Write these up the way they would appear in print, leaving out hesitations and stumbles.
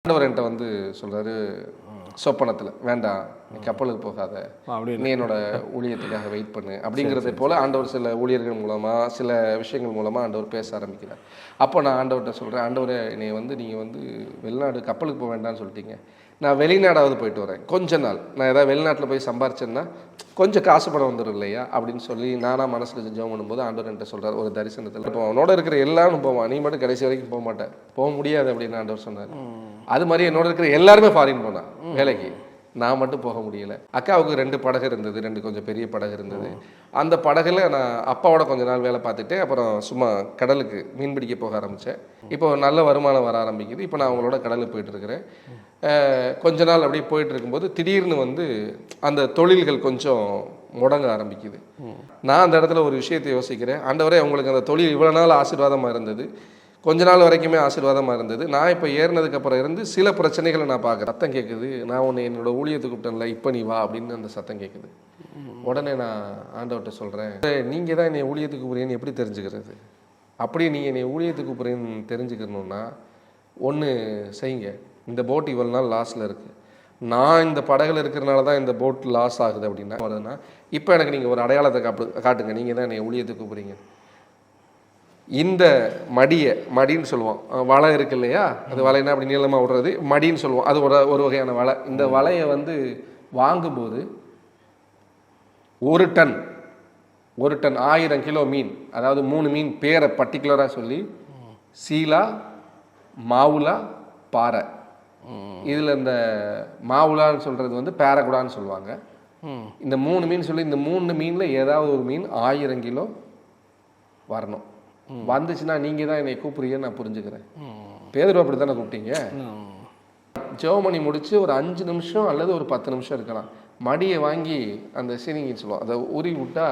ஆண்டவர் என்கிட்ட வந்து சொல்கிறாரு சொப்பனத்தில், வேண்டாம் நீ கப்பலுக்கு போகாத, நீ என்னோட ஊழியத்துக்காக வெயிட் பண்ணு அப்படிங்கிறத போல் ஆண்டவர் சில ஊழியர்கள் மூலமாக சில விஷயங்கள் மூலமாக ஆண்டவர் பேச ஆரம்பிக்கிறார். அப்போ நான் ஆண்டவர்கிட்ட சொல்கிறேன், ஆண்டவரே என்னை வந்து நீங்கள் வந்து வெளிநாடு கப்பலுக்கு போக வேண்டாம்னு சொல்லிட்டீங்க, நான் வெளிநாடாவது போயிட்டு வரேன் கொஞ்ச நாள், நான் ஏதாவது வெளிநாட்டில் போய் சம்பாரிச்சேன்னா கொஞ்சம் காசு பணம் வந்துடும் இல்லையா அப்படின்னு சொல்லி நானாக மனசில் ஜெபம் பண்ணும்போது ஆண்டவர் என்கிட்ட சொல்கிறார் ஒரு தரிசனத்தில், இப்போ அவனோட இருக்கிற எல்லாரும் போவான், நீ மட்டும் கடைசி வரைக்கும் போக மாட்டேன், போக முடியாது அப்படின்னு ஆண்டவர் சொன்னார். அது மாதிரி என்னோட இருக்கிற எல்லாருமே ஃபாரின் போனான் வேலைக்கு, நான் மட்டும் போக முடியல. அக்காவுக்கு 2 படகு இருந்தது, 2 கொஞ்சம் பெரிய படகு இருந்தது. அந்த படகுல நான் அப்பாவோட கொஞ்ச நாள் வேலை பார்த்துட்டு அப்புறம் சும்மா கடலுக்கு மீன் பிடிக்க போக ஆரம்பித்தேன். இப்போ நல்ல வருமானம் வர ஆரம்பிக்குது. இப்போ நான் அவங்களோட கடலுக்கு போயிட்டு இருக்கிறேன். கொஞ்ச நாள் அப்படியே போயிட்டு இருக்கும்போது திடீர்னு வந்து அந்த தொழில்கள் கொஞ்சம் முடங்க ஆரம்பிக்குது. நான் அந்த இடத்துல ஒரு விஷயத்தை யோசிக்கிறேன், ஆண்டவரே உங்களுக்கு அந்த தொழில் இவ்வளோ நாள் ஆசீர்வாதமாக இருந்தது, கொஞ்ச நாள் வரைக்குமே ஆசீர்வாதமாக இருந்தது, நான் இப்போ ஏறினதுக்கப்புறம் இருந்து சில பிரச்சனைகளை நான் பார்க்குறேன். சத்தம் கேட்குது, நான் உன்னை என்னோட ஊழியத்துக்கு கூப்பிட்டேன்ல, இப்போ நீ வா அப்படின்னு அந்த சத்தம் கேட்குது. உடனே நான் ஆண்டவர்கிட்ட சொல்கிறேன், நீங்கள் தான் என்னை ஊழியத்துக்கு கூப்பிட்றீங்கன்னு எப்படி தெரிஞ்சுக்கிறது? அப்படியே நீங்கள் என்னை ஊழியத்துக்கு கூப்பிட்றீங்கன்னு தெரிஞ்சுக்கணுன்னா ஒன்று செய்யுங்க, இந்த போட் இவ்வளோ நாள் லாஸில் இருக்குது, நான் இந்த படகுல இருக்கிறனால தான் இந்த போட் லாஸ் ஆகுது அப்படின்னா வருதுன்னா இப்போ எனக்கு நீங்கள் ஒரு அடையாளத்தை காட்டுங்க, நீங்கள் தான் என்னை ஊழியத்துக்கு கூப்பிட்றீங்க. இந்த மடின்னு சொல்லுவோம், வலை இருக்கு இல்லையா, அது வலைன்னா அப்படி நீளமாக விடுறது மடின்னு சொல்லுவோம், அது ஒரு வகையான வலை. இந்த வலையை வந்து வாங்கும்போது 1 டன் 1000 கிலோ மீன், அதாவது 3 மீன் பேரை பர்டிகுலராக சொல்லி, சீலா, மாவுலா, பாறை. இதில் இந்த மாவுலான்னு சொல்கிறது வந்து பேரகுடான்னு சொல்லுவாங்க. இந்த 3 மீன் சொல்லி, இந்த 3 மீனில் ஏதாவது ஒரு மீன் 1000 கிலோ வரணும். வந்துச்சுன்னா நீங்கள் தான் என்னை கூப்பிடுறீங்கன்னு நான் புரிஞ்சுக்கிறேன். பேதுரு அப்படி தானே கூப்பிட்டீங்க. ஜெபமணி முடிச்சு ஒரு 5 நிமிஷம் அல்லது ஒரு 10 நிமிஷம் இருக்கலாம், மடியை வாங்கி அந்த சீனிங்கின்னு சொல்லுவோம், அதை உரி விட்டா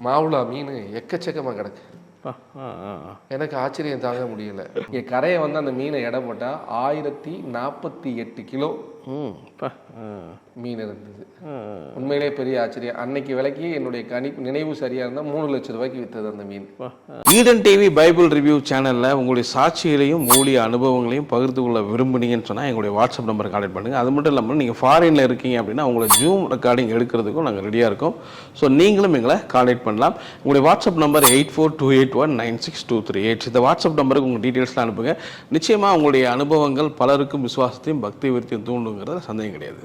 மாவுளா மீன் எக்கச்சக்கமாக கிடக்கு. எனக்கு ஆச்சரியம் தாங்க முடியல. இங்கே கரையை வந்து அந்த மீனை எடை போட்டால் 1048 கிலோ மீன் இருந்தது. உண்மையிலே பெரிய ஆச்சரியம். அன்னைக்கு விலைக்கு என்னுடைய நினைவு சரியா இருந்தால் 3 லட்சம் ரூபாய்க்கு வித்தது அந்த மீன். ஈடன் டிவி பைபிள் ரிவ்யூ சேனல்ல உங்களுடைய சாட்சிகளையும் ஊழிய அனுபவங்களையும் பகிர்ந்து கொள்ள விரும்புனீங்கன்னு சொன்னால் எங்களுடைய வாட்ஸ்அப் நம்பர் கான்டெக்ட் பண்ணுங்க. அது மட்டும் இல்லாமல் நீங்கள் ஃபாரின்ல இருக்கீங்க அப்படின்னா உங்களை ஜூம் ரெக்கார்டிங் எடுக்கிறதுக்கும் நாங்கள் ரெடியாக இருக்கோம். ஸோ நீங்களும் எங்களை கான்டெக்ட் பண்ணலாம். உங்களுடைய வாட்ஸ்அப் நம்பர் 8428196238. இந்த வாட்ஸ்அப் நம்பருக்கு உங்கள் டீட்டெயில்ஸ்லாம் அனுப்புங்க. நிச்சயமாக உங்களுடைய அனுபவங்கள் பலருக்கும் விசுவாசத்தையும் பக்தி விருத்தியும் தூண்டுங்கிறத சந்தேகம் கிடையாது.